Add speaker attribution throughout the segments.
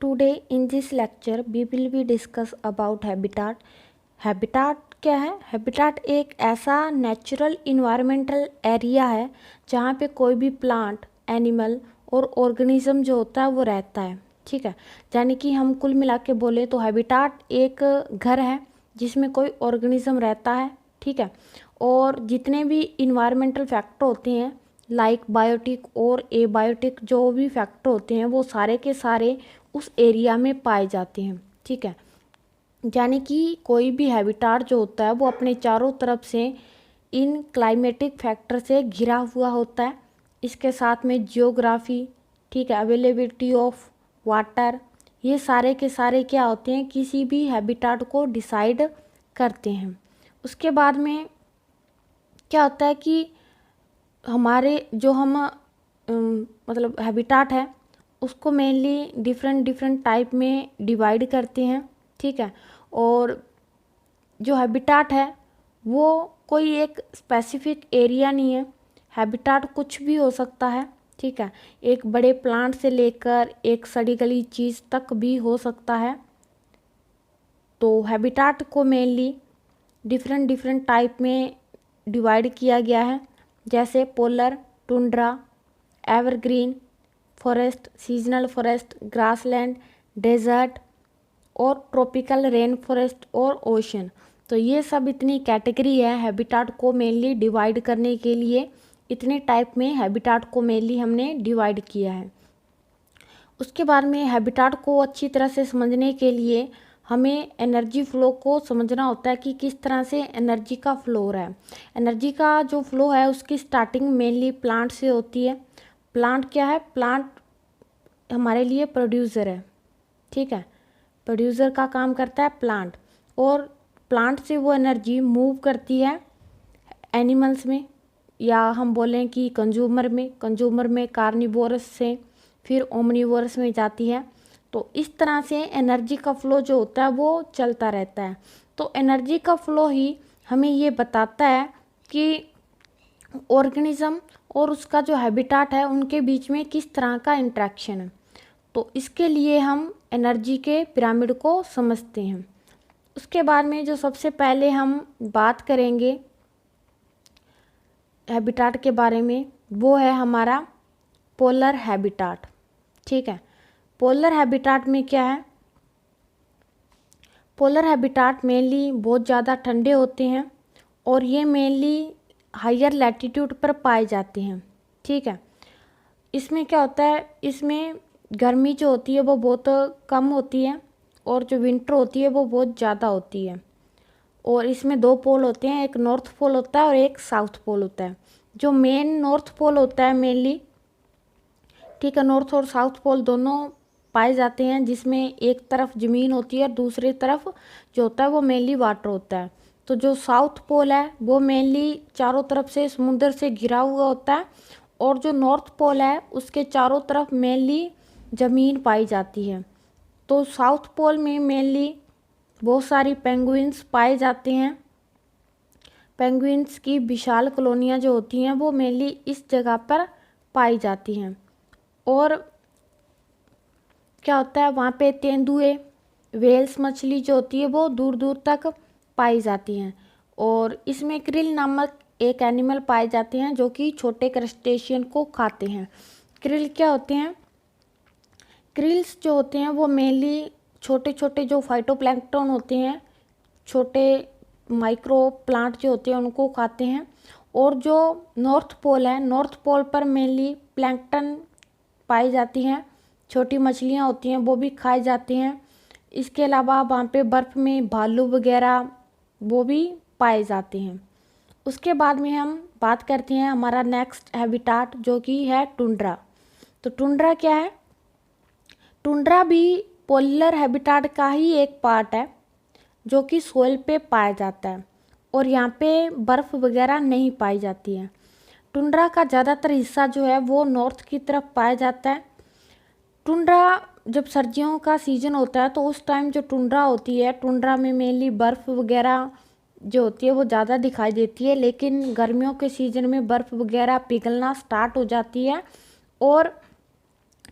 Speaker 1: Today in this lecture we will be discuss about habitat. Habitat क्या है? Habitat एक ऐसा नेचुरल इन्वायरमेंटल एरिया है जहाँ पे कोई भी प्लांट, एनिमल और ऑर्गेनिज्म जो होता है वो रहता है। ठीक है, यानी कि हम कुल मिला के बोले तो हैबिटाट एक घर है जिसमें कोई ऑर्गेनिज्म रहता है। ठीक है, और जितने भी इन्वायरमेंटल फैक्टर होते हैं लाइक बायोटिक और एबायोटिक जो भी फैक्टर होते हैं वो सारे के सारे उस एरिया में पाए जाते हैं। ठीक है, यानी कि कोई भी हैबिटाट जो होता है वो अपने चारों तरफ से इन क्लाइमेटिक फैक्टर से घिरा हुआ होता है। इसके साथ में जियोग्राफी, ठीक है, अवेलेबिलिटी ऑफ वाटर, ये सारे के सारे क्या होते हैं, किसी भी हैबिटाट को डिसाइड करते हैं। उसके बाद में क्या होता है कि हमारे जो हम मतलब हैबिटाट है उसको मेनली डिफरेंट टाइप में डिवाइड करते हैं। ठीक है, और जो हैबिटाट है वो कोई एक स्पेसिफिक एरिया नहीं है। हैबिटाट कुछ भी हो सकता है। ठीक है, एक बड़े प्लांट से लेकर एक सड़ी गली चीज़ तक भी हो सकता है। तो हैबिटाट को मेनली डिफरेंट टाइप में डिवाइड किया गया है, जैसे polar, tundra, evergreen forest, seasonal forest, grassland, desert और ट्रॉपिकल रेन फॉरेस्ट और ओशन। तो ये सब इतनी कैटेगरी है हैबिटाट को मेनली डिवाइड करने के लिए। इतने टाइप में हैबिटाट को मेनली हमने डिवाइड किया है। उसके बाद में हैबिटाट को अच्छी तरह से समझने के लिए हमें एनर्जी फ्लो को समझना होता है कि किस तरह से एनर्जी का फ्लो हो रहा है। एनर्जी का जो फ्लो है उसकी स्टार्टिंग मेनली प्लांट से होती है। प्लांट क्या है? प्लांट हमारे लिए प्रोड्यूसर है। ठीक है, प्रोड्यूसर का काम करता है प्लांट, और प्लांट से वो एनर्जी मूव करती है एनिमल्स में, या हम बोलें कि कंज्यूमर में कार्निवोरस से फिर ओमनिवोरस में जाती है। तो इस तरह से एनर्जी का फ्लो जो होता है वो चलता रहता है। तो एनर्जी का फ्लो ही हमें ये बताता है कि ऑर्गेनिज्म और उसका जो हैबिटाट है उनके बीच में किस तरह का इंटरेक्शन है। तो इसके लिए हम एनर्जी के पिरामिड को समझते हैं। उसके बाद में जो सबसे पहले हम बात करेंगे हैबिटाट के बारे में वो है हमारा पोलर हैबिटाट। ठीक है, पोलर हैबिटाट में क्या है? पोलर हैबिटाट मेनली बहुत ज़्यादा ठंडे होते हैं और ये मेनली हायर लैटिट्यूड पर पाए जाते हैं। ठीक है, इसमें क्या होता है, इसमें गर्मी जो होती है वो बहुत कम होती है और जो विंटर होती है वो बहुत ज़्यादा होती है। और इसमें दो पोल होते हैं, एक नॉर्थ पोल होता है और एक साउथ पोल होता है। जो मेन नॉर्थ पोल होता है मेनली, ठीक है, नॉर्थ और साउथ पोल दोनों पाए जाते हैं, जिसमें एक तरफ ज़मीन होती है, दूसरी तरफ जो होता है वो मेनली वाटर होता है। तो जो साउथ पोल है वो मेनली चारों तरफ से समुद्र से घिरा हुआ होता है, और जो नॉर्थ पोल है उसके चारों तरफ मेनली ज़मीन पाई जाती है। तो साउथ पोल में मेनली बहुत सारी पेंगुइन्स पाए जाते हैं। पेंगुइन्स की विशाल कॉलोनियाँ जो होती हैं वो मेनली इस जगह पर पाई जाती हैं। और क्या होता है, वहाँ पे तेंदुए, वेल्स मछली जो होती है वो दूर दूर तक पाई जाती हैं। और इसमें क्रिल नामक एक एनिमल पाए जाते हैं जो कि छोटे क्रस्टेशियन को खाते हैं। क्रिल क्या होते हैं? क्रिल्स जो होते हैं वो मेनली छोटे छोटे जो फाइटोप्लैंक्टन होते हैं, छोटे माइक्रो प्लांट जो होते हैं उनको खाते हैं। और जो नॉर्थ पोल है, नॉर्थ पोल पर मेनली प्लैंक्टन पाई जाती हैं, छोटी मछलियाँ होती हैं वो भी खाई जाती हैं। इसके अलावा वहाँ पे बर्फ़ में भालू वगैरह वो भी पाए जाते हैं। उसके बाद में हम बात करते हैं हमारा नेक्स्ट हैबिटाट जो कि है टुंड्रा। तो टुंड्रा क्या है? टुंड्रा भी पोलर हैबिटाट का ही एक पार्ट है जो कि सोइल पे पाया जाता है, और यहाँ पे बर्फ़ वगैरह नहीं पाई जाती है। टुंड्रा का ज़्यादातर हिस्सा जो है वो नॉर्थ की तरफ पाया जाता है। टुंड्रा जब सर्दियों का सीज़न होता है तो उस टाइम जो टुंड्रा होती है, टुंड्रा में मेनली बर्फ़ वगैरह जो होती है वो ज़्यादा दिखाई देती है। लेकिन गर्मियों के सीज़न में बर्फ़ वगैरह पिघलना स्टार्ट हो जाती है और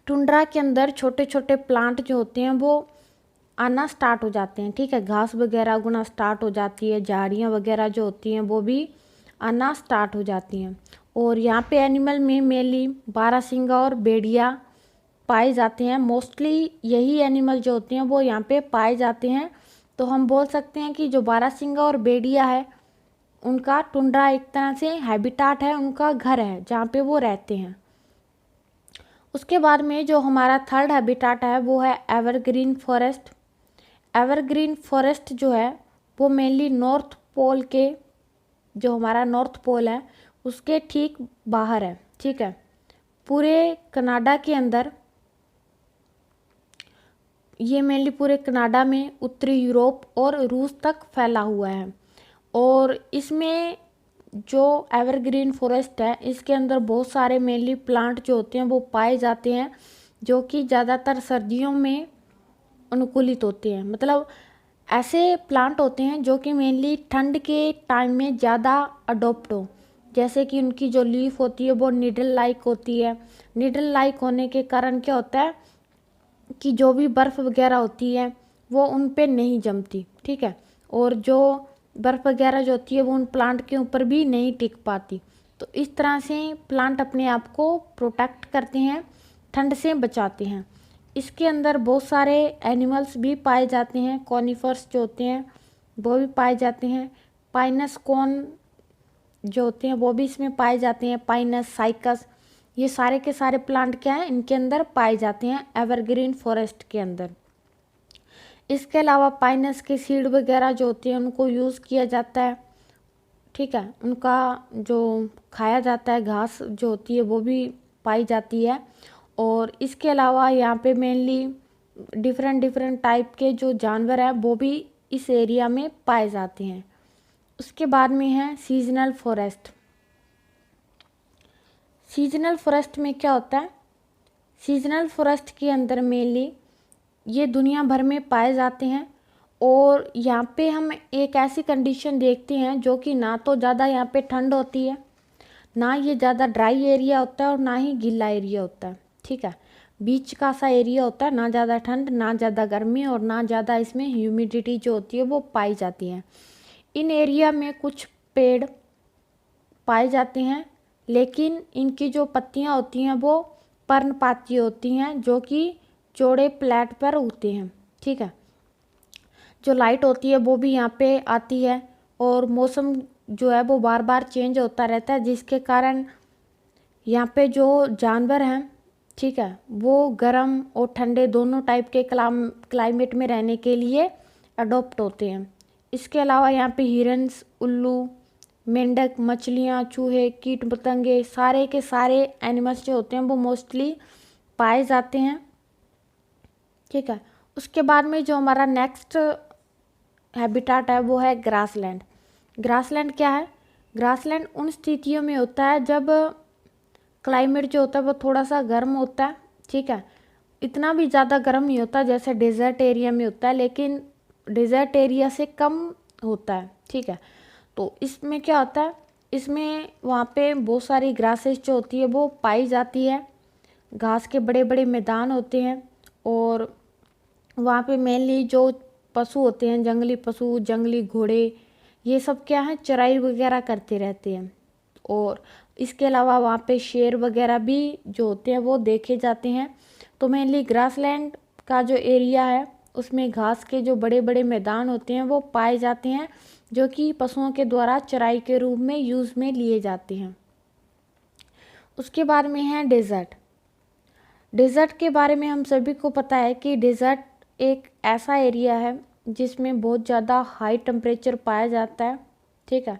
Speaker 1: टुंड्रा के अंदर छोटे छोटे प्लांट जो होते हैं वो आना स्टार्ट हो जाते हैं, ठीक है। घास वगैरह उगना स्टार्ट हो जाती है, झाड़ियाँ वगैरह जो होती हैं वो भी आना स्टार्ट हो जाती हैं। और यहाँ पे एनिमल में मेनली बारहसिंगा और भेड़िया पाए जाते हैं। मोस्टली यही एनिमल जो होते हैं वो यहाँ पे पाए जाते हैं। तो हम बोल सकते हैं कि जो बारहसिंगा और भेड़िया है उनका टुंड्रा एक तरह से हैबिटाट है, उनका घर है जहाँ पे वो रहते हैं। उसके बाद में जो हमारा थर्ड हैबिटाट है वो है एवरग्रीन फॉरेस्ट। एवरग्रीन फॉरेस्ट जो है वो मेनली नॉर्थ पोल के, जो हमारा नॉर्थ पोल है उसके ठीक बाहर है, ठीक है। पूरे कनाडा के अंदर, ये मेनली पूरे कनाडा में, उत्तरी यूरोप और रूस तक फैला हुआ है। और इसमें जो एवरग्रीन फॉरेस्ट है इसके अंदर बहुत सारे मेनली प्लांट जो होते हैं वो पाए जाते हैं जो कि ज़्यादातर सर्दियों में अनुकूलित होते हैं। मतलब ऐसे प्लांट होते हैं जो कि मेनली ठंड के टाइम में ज़्यादा अडोप्ट हो। जैसे कि उनकी जो लीफ होती है वो निडल लाइक होती है। निडल लाइक होने के कारण क्या होता है कि जो भी बर्फ़ वगैरह होती है वो उन पे नहीं जमती, ठीक है। और जो बर्फ़ वगैरह जो होती है वो उन प्लांट के ऊपर भी नहीं टिक पाती। तो इस तरह से प्लांट अपने आप को प्रोटेक्ट करते हैं, ठंड से बचाते हैं। इसके अंदर बहुत सारे एनिमल्स भी पाए जाते हैं, कॉनिफर्स जो होते हैं वो भी पाए जाते हैं। पाइनस कॉन जो होते हैं वो भी इसमें पाए जाते हैं, पाइनस, साइकस, ये सारे के सारे प्लांट क्या हैं इनके अंदर पाए जाते हैं एवरग्रीन फॉरेस्ट के अंदर। इसके अलावा पाइनस के सीड वगैरह जो होते हैं उनको यूज़ किया जाता है, ठीक है। उनका जो खाया जाता है घास जो होती है वो भी पाई जाती है। और इसके अलावा यहाँ पे मेनली डिफरेंट डिफरेंट टाइप के जो जानवर हैं वो भी इस एरिया में पाए जाते हैं। उसके बाद में है सीजनल फॉरेस्ट। सीजनल फॉरेस्ट में क्या होता है, सीजनल फॉरेस्ट के अंदर मेनली ये दुनिया भर में पाए जाते हैं। और यहाँ पे हम एक ऐसी कंडीशन देखते हैं जो कि ना तो ज़्यादा यहाँ पे ठंड होती है, ना ये ज़्यादा ड्राई एरिया होता है और ना ही गीला एरिया होता है, ठीक है। बीच का सा एरिया होता है, ना ज़्यादा ठंड ना ज़्यादा गर्मी और ना ज़्यादा इसमें ह्यूमिडिटी जो होती है वो पाई जाती है। इन एरिया में कुछ पेड़ पाए जाते हैं लेकिन इनकी जो पत्तियां होती हैं वो पर्णपाती होती हैं जो कि चौड़े प्लेट पर उगते हैं, ठीक है। जो लाइट होती है वो भी यहाँ पे आती है और मौसम जो है वो बार बार चेंज होता रहता है जिसके कारण यहाँ पे जो जानवर हैं, ठीक है, वो गर्म और ठंडे दोनों टाइप के क्लाइमेट में रहने के लिए अडोप्ट होते हैं। इसके अलावा यहाँ पे हिरन्स, उल्लू, मेंढक, मछलियाँ, चूहे, कीट पतंगे, सारे के सारे एनिमल्स जो होते हैं वो मोस्टली पाए जाते हैं, ठीक है। उसके बाद में जो हमारा नेक्स्ट हैबिटाट है वो है ग्रासलैंड। ग्रासलैंड क्या है, ग्रासलैंड उन स्थितियों में होता है जब क्लाइमेट जो होता है वो थोड़ा सा गर्म होता है, ठीक है। इतना भी ज़्यादा गर्म नहीं होता जैसे डेजर्ट एरिया में होता है, लेकिन डेजर्ट एरिया से कम होता है, ठीक है। तो इसमें क्या होता है, इसमें वहाँ पे बहुत सारी ग्रासेस जो होती है वो पाई जाती है। घास के बड़े बड़े मैदान होते हैं और वहाँ पे मेनली जो पशु होते हैं, जंगली पशु, जंगली घोड़े, ये सब क्या है चराई वगैरह करते रहते हैं। और इसके अलावा वहाँ पे शेर वगैरह भी जो होते हैं वो देखे जाते हैं। तो मेनली ग्रासलैंड का जो एरिया है उसमें घास के जो बड़े बड़े मैदान होते हैं वो पाए जाते हैं जो कि पशुओं के द्वारा चराई के रूप में यूज़ में लिए जाते हैं। उसके बाद में है डेजर्ट। डेजर्ट के बारे में हम सभी को पता है कि डेजर्ट एक ऐसा एरिया है जिसमें बहुत ज़्यादा हाई टेम्परेचर पाया जाता है, ठीक है।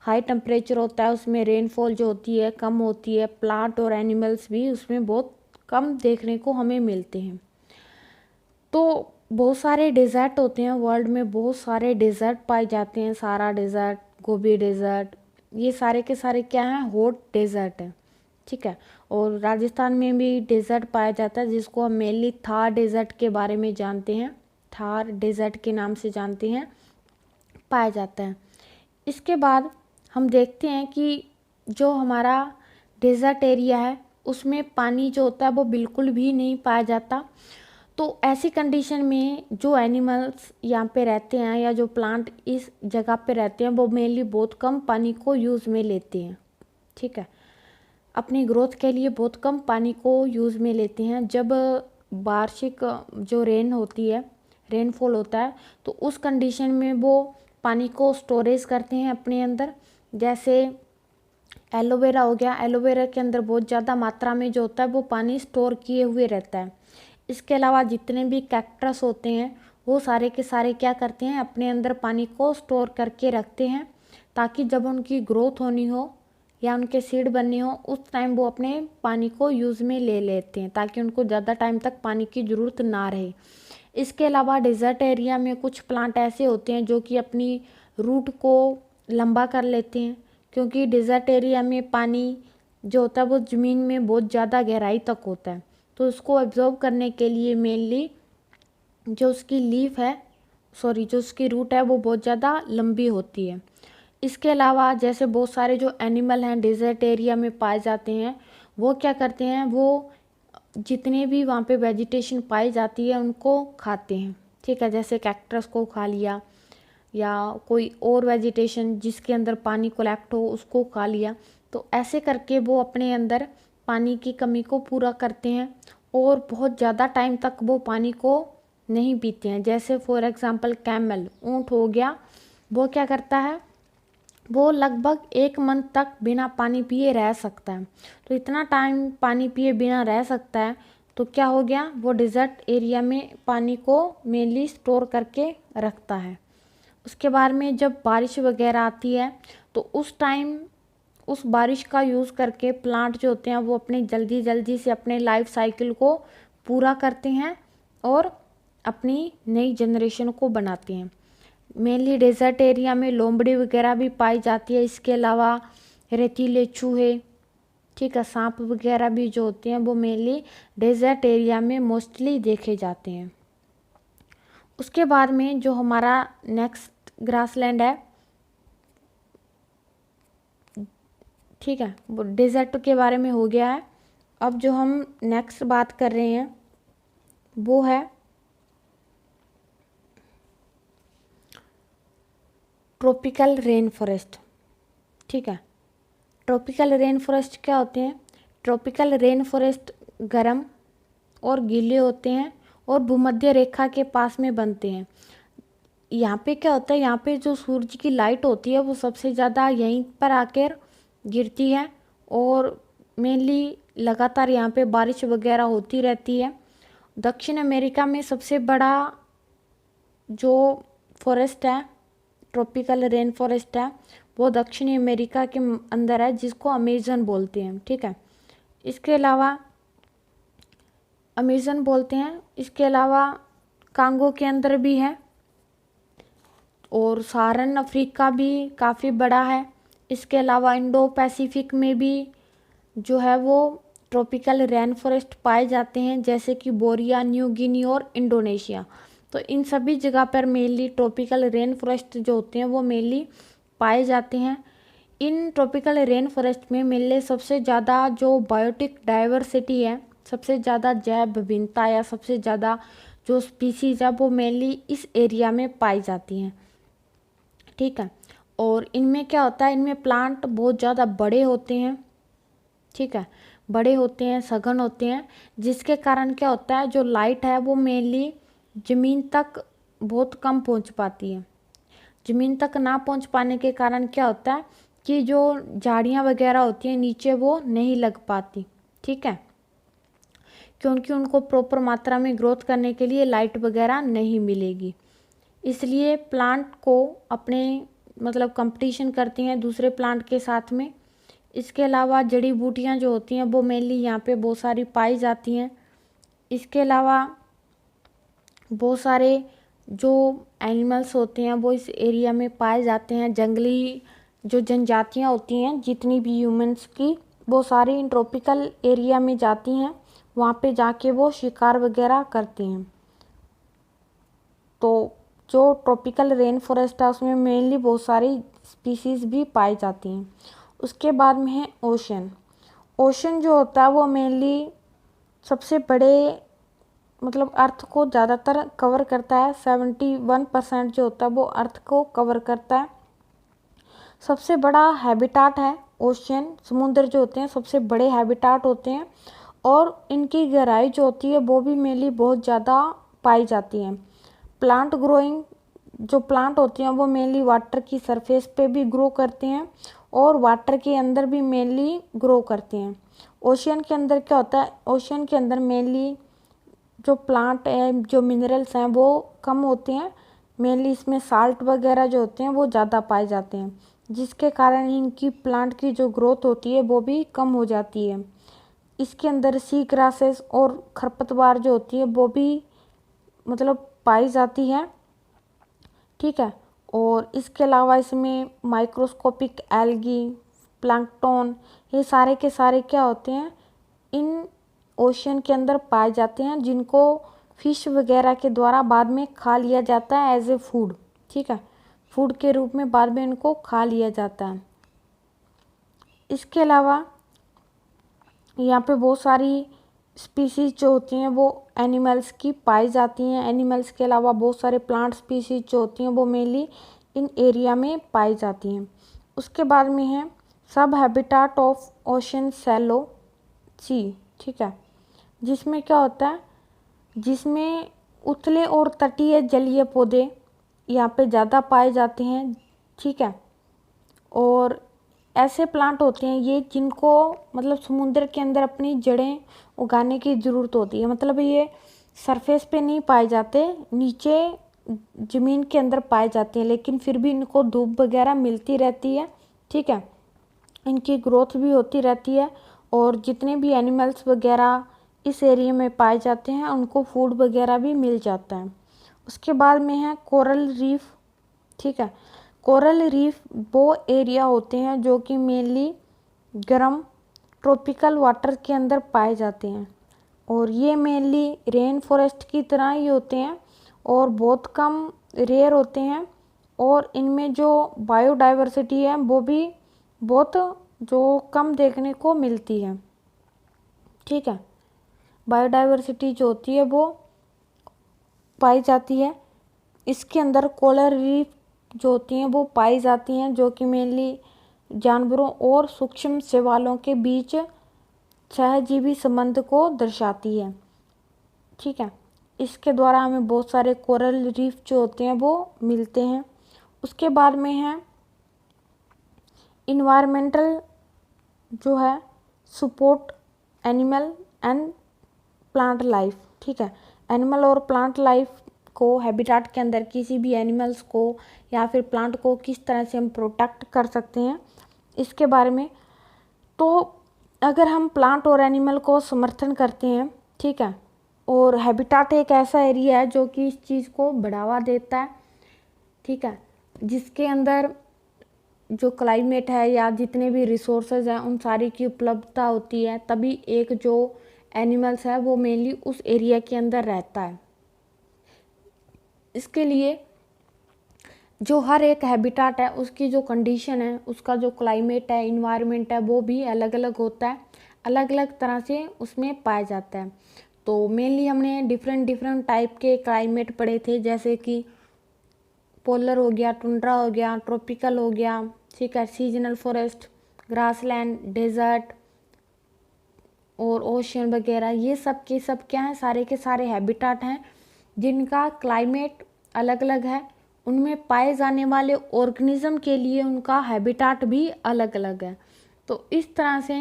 Speaker 1: हाई टेम्परेचर होता है, उसमें रेनफॉल जो होती है कम होती है, प्लांट और एनिमल्स भी उसमें बहुत कम देखने को हमें मिलते हैं। तो बहुत सारे डेजर्ट होते हैं वर्ल्ड में, बहुत सारे डेजर्ट पाए जाते हैं। सारा डेजर्ट, गोबी डेजर्ट, ये सारे के सारे क्या हैं, हॉट डेजर्ट है, ठीक है। और राजस्थान में भी डेजर्ट पाया जाता है जिसको हम मेनली थार डेजर्ट के बारे में जानते हैं, थार डेजर्ट के नाम से जानते हैं, पाया जाता है। इसके बाद हम देखते हैं कि जो हमारा डेजर्ट एरिया है उसमें पानी जो होता है वो बिल्कुल भी नहीं पाया जाता। तो ऐसी कंडीशन में जो एनिमल्स यहाँ पे रहते हैं या जो प्लांट इस जगह पे रहते हैं वो मेनली बहुत कम पानी को यूज़ में लेते हैं। ठीक है, अपनी ग्रोथ के लिए बहुत कम पानी को यूज़ में लेते हैं। जब वार्षिक जो रेन होती है, रेनफॉल होता है, तो उस कंडीशन में वो पानी को स्टोरेज करते हैं अपने अंदर। जैसे एलोवेरा हो गया, एलोवेरा के अंदर बहुत ज़्यादा मात्रा में जो होता है वो पानी स्टोर किए हुए रहता है। इसके अलावा जितने भी कैक्टस होते हैं वो सारे के सारे क्या करते हैं, अपने अंदर पानी को स्टोर करके रखते हैं, ताकि जब उनकी ग्रोथ होनी हो या उनके सीड बनने हो उस टाइम वो अपने पानी को यूज़ में ले लेते हैं, ताकि उनको ज़्यादा टाइम तक पानी की ज़रूरत ना रहे। इसके अलावा डेजर्ट एरिया में कुछ प्लांट ऐसे होते हैं जो कि अपनी रूट को लंबा कर लेते हैं, क्योंकि डेजर्ट एरिया में पानी जो होता है वो ज़मीन में बहुत ज़्यादा गहराई तक होता है। तो उसको एब्जॉर्ब करने के लिए मेनली जो उसकी लीफ है, जो उसकी रूट है वो बहुत ज़्यादा लंबी होती है। इसके अलावा जैसे बहुत सारे जो एनिमल हैं डेजर्ट एरिया में पाए जाते हैं, वो क्या करते हैं, वो जितने भी वहाँ पे वेजिटेशन पाई जाती है उनको खाते हैं। ठीक है, जैसे कैक्टस को खा लिया या कोई और वेजिटेशन जिसके अंदर पानी कलेक्ट हो उसको खा लिया। तो ऐसे करके वो अपने अंदर पानी की कमी को पूरा करते हैं और बहुत ज़्यादा टाइम तक वो पानी को नहीं पीते हैं। जैसे फॉर एग्ज़ाम्पल कैमल, ऊँट हो गया, वो क्या करता है, वो लगभग 1 मंथ तक बिना पानी पिए रह सकता है। तो इतना टाइम पानी पिए बिना रह सकता है, तो क्या हो गया, वो डिज़र्ट एरिया में पानी को मेनली स्टोर करके रखता है। उसके बाद में जब बारिश वगैरह आती है तो उस टाइम उस बारिश का यूज़ करके प्लांट जो होते हैं वो अपने जल्दी जल्दी से अपने लाइफ साइकिल को पूरा करते हैं और अपनी नई जनरेशन को बनाते हैं। मेनली डेजर्ट एरिया में लोमड़ी वगैरह भी पाई जाती है। इसके अलावा रेतीले चूहे, ठीक है, सांप वगैरह भी जो होते हैं वो मेनली डेजर्ट एरिया में मोस्टली देखे जाते हैं। उसके बाद में जो हमारा नेक्स्ट ग्रासलैंड है, ठीक है, वो डेजर्ट के बारे में हो गया है। अब जो हम नेक्स्ट बात कर रहे हैं वो है ट्रॉपिकल रेन फॉरेस्ट। ठीक है, ट्रॉपिकल रेन फॉरेस्ट क्या होते हैं, ट्रॉपिकल रेन फॉरेस्ट गर्म और गीले होते हैं और भूमध्य रेखा के पास में बनते हैं। यहाँ पे क्या होता है, यहाँ पे जो सूरज की लाइट होती है वो सबसे ज़्यादा यहीं पर आकर गिरती है और मेनली लगातार यहाँ पे बारिश वगैरह होती रहती है। दक्षिण अमेरिका में सबसे बड़ा जो फॉरेस्ट है, ट्रॉपिकल रेन फॉरेस्ट है, वो दक्षिणी अमेरिका के अंदर है, जिसको अमेज़न बोलते हैं। ठीक है, इसके अलावा अमेज़न बोलते हैं, इसके अलावा कांगो के अंदर भी है और सहारन अफ्रीका भी काफ़ी बड़ा है। इसके अलावा इंडो पैसिफिक में भी जो है वो ट्रॉपिकल रेन फॉरेस्ट पाए जाते हैं, जैसे कि बोरिया, न्यू गिनी और इंडोनेशिया। तो इन सभी जगह पर मेनली ट्रॉपिकल रेन फॉरेस्ट जो होते हैं वो मेनली पाए जाते हैं। इन ट्रॉपिकल रेन फॉरेस्ट में मेनली सबसे ज़्यादा जो बायोटिक डाइवर्सिटी है, सबसे ज़्यादा जैव विभिन्नता या सबसे ज़्यादा जो स्पीसीज है वो मेनली इस एरिया में पाई जाती हैं। ठीक है, और इनमें क्या होता है, इनमें प्लांट बहुत ज़्यादा बड़े होते हैं। ठीक है, बड़े होते हैं, सघन होते हैं, जिसके कारण क्या होता है, जो लाइट है वो मेनली ज़मीन तक बहुत कम पहुंच पाती है। ज़मीन तक ना पहुंच पाने के कारण क्या होता है कि जो झाड़ियाँ वगैरह होती हैं नीचे वो नहीं लग पाती। ठीक है, क्योंकि उनको प्रॉपर मात्रा में ग्रोथ करने के लिए लाइट वगैरह नहीं मिलेगी, इसलिए प्लांट को अपने मतलब कंपटीशन करती हैं दूसरे प्लांट के साथ में। इसके अलावा जड़ी बूटियाँ जो होती हैं वो मेनली यहाँ पे बहुत सारी पाई जाती हैं। इसके अलावा बहुत सारे जो एनिमल्स होते हैं वो इस एरिया में पाए जाते हैं। जंगली जो जनजातियाँ होती हैं जितनी भी ह्यूमंस की, वो सारी इन ट्रॉपिकल एरिया में जाती हैं, वहाँ पे जाके वो शिकार वगैरह करती हैं। तो जो ट्रॉपिकल रेन फॉरेस्ट है उसमें मेनली बहुत सारी स्पीसीज़ भी पाई जाती हैं। उसके बाद में है ओशन। ओशन जो होता है वो मेनली सबसे बड़े मतलब अर्थ को ज़्यादातर कवर करता है। 71% जो होता है वो अर्थ को कवर करता है। सबसे बड़ा हैबिटाट है ओशियन। समुद्र जो होते हैं सबसे बड़े हैबिटाट होते हैं और इनकी गहराई जो होती है वो भी मेनली बहुत ज़्यादा पाई जाती है। प्लांट ग्रोइंग जो प्लांट होते हैं वो मेनली वाटर की सरफेस पे भी ग्रो करते हैं और वाटर के अंदर भी मेनली ग्रो करते हैं। ओशियन के अंदर क्या होता है, ओशियन के अंदर मेनली जो प्लांट है, जो मिनरल्स हैं वो कम होते हैं। मेनली इसमें साल्ट वगैरह जो होते हैं वो ज़्यादा पाए जाते हैं, जिसके कारण इनकी प्लांट की जो ग्रोथ होती है वो भी कम हो जाती है। इसके अंदर सी ग्रासेस और खरपतवार जो होती है वो भी मतलब पाई जाती है, ठीक है। और इसके अलावा इसमें माइक्रोस्कोपिक एल्गी, प्लैंकटन, ये सारे के सारे क्या होते हैं, इन ओशियन के अंदर पाए जाते हैं, जिनको फिश वगैरह के द्वारा बाद में खा लिया जाता है एज ए फूड, ठीक है। फूड के रूप में बाद में इनको खा लिया जाता है। इसके अलावा यहाँ पे बहुत सारी स्पीसीज जो होती हैं वो एनिमल्स की पाई जाती हैं। एनिमल्स के अलावा बहुत सारे प्लांट स्पीसीज जो होती हैं वो मेनली इन एरिया में पाई जाती हैं। उसके बाद में है सब हैबिटाट ऑफ ओशन सैलो सी, ठीक है, जिसमें क्या होता है, जिसमें उथले और तटीय जलीय पौधे यहाँ पे ज़्यादा पाए जाते हैं, ठीक है। और ऐसे प्लांट होते हैं ये जिनको मतलब समुद्र के अंदर अपनी जड़ें उगाने की ज़रूरत होती है। मतलब ये सरफेस पे नहीं पाए जाते, नीचे ज़मीन के अंदर पाए जाते हैं, लेकिन फिर भी इनको धूप वगैरह मिलती रहती है, ठीक है। इनकी ग्रोथ भी होती रहती है और जितने भी एनिमल्स वगैरह इस एरिया में पाए जाते हैं उनको फूड वगैरह भी मिल जाता है। उसके बाद में है कोरल रीफ, ठीक है। कोरल रीफ वो एरिया होते हैं जो कि मेनली गर्म ट्रॉपिकल वाटर के अंदर पाए जाते हैं और ये मेनली रेन फॉरेस्ट की तरह ही होते हैं और बहुत कम रेयर होते हैं और इनमें जो बायोडाइवर्सिटी है वो भी बहुत जो कम देखने को मिलती है, ठीक है। बायोडाइवर्सिटी जो होती है वो पाई जाती है। इसके अंदर कोरल रीफ जो होती हैं वो पाई जाती हैं, जो कि मेनली जानवरों और सूक्ष्म शैवालों के बीच सहजीवी संबंध को दर्शाती है, ठीक है। इसके द्वारा हमें बहुत सारे कोरल रीफ जो होते हैं वो मिलते हैं। उसके बाद में है इन्वायरमेंटल जो है support animal and plant life, ठीक है। एनिमल और प्लांट लाइफ को हैबिटाट के अंदर किसी भी एनिमल्स को या फिर प्लांट को किस तरह से हम प्रोटेक्ट कर सकते हैं इसके बारे में। तो अगर हम प्लांट और एनिमल को समर्थन करते हैं, ठीक है, और हैबिटाट एक ऐसा एरिया है जो कि इस चीज़ को बढ़ावा देता है, ठीक है, जिसके अंदर जो क्लाइमेट है या जितने भी रिसोर्सेज हैं उन सारी की उपलब्धता होती है, तभी एक जो एनिमल्स है वो मेनली उस एरिया के अंदर रहता है। इसके लिए जो हर एक हैबिटाट है उसकी जो कंडीशन है, उसका जो क्लाइमेट है, इन्वायरमेंट है, वो भी अलग अलग होता है, अलग अलग तरह से उसमें पाया जाता है। तो मेनली हमने डिफरेंट टाइप के क्लाइमेट पढ़े थे, जैसे कि पोलर हो गया, टुंड्रा हो गया, ट्रॉपिकल हो गया, ठीक है, सीजनल फॉरेस्ट, ग्रासलैंड, डेजर्ट और ओशियन वगैरह। ये सब के सब क्या हैं, सारे के सारे हैबिटाट हैं जिनका क्लाइमेट अलग अलग है। उनमें पाए जाने वाले ऑर्गेनिज्म के लिए उनका हैबिटाट भी अलग अलग है। तो इस तरह से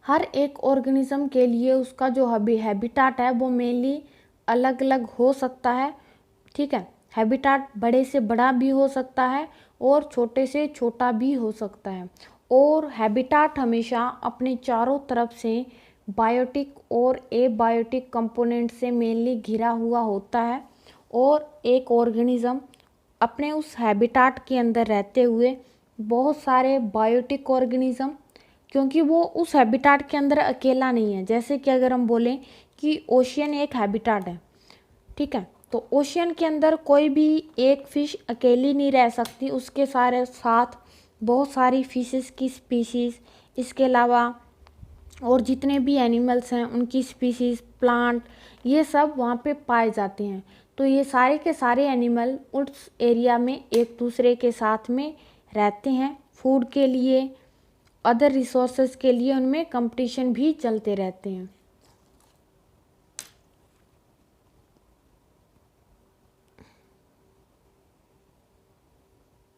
Speaker 1: हर एक ऑर्गेनिज्म के लिए उसका जो हैबिटाट है वो मेनली अलग अलग हो सकता है, ठीक है। हैबिटाट बड़े से बड़ा भी हो सकता है और छोटे से छोटा भी हो सकता है। और हैबिटाट हमेशा अपने चारों तरफ से बायोटिक और एबायोटिक कंपोनेंट से मेनली घिरा हुआ होता है और एक ऑर्गेनिज्म अपने उस हैबिटाट के अंदर रहते हुए बहुत सारे बायोटिक ऑर्गेनिज्म, क्योंकि वो उस हैबिटाट के अंदर अकेला नहीं है। जैसे कि अगर हम बोलें कि ओशियन एक हैबिटाट है, ठीक है, तो ओशियन के अंदर कोई भी एक फ़िश अकेली नहीं रह सकती, उसके सारे साथ बहुत सारी फिशेस की स्पीशीज़, इसके अलावा और जितने भी एनिमल्स हैं उनकी स्पीसीज, प्लांट, ये सब वहाँ पे पाए जाते हैं। तो ये सारे के सारे एनिमल उस एरिया में एक दूसरे के साथ में रहते हैं। फूड के लिए, अदर रिसोर्सेज के लिए उनमें कंपटीशन भी चलते रहते हैं।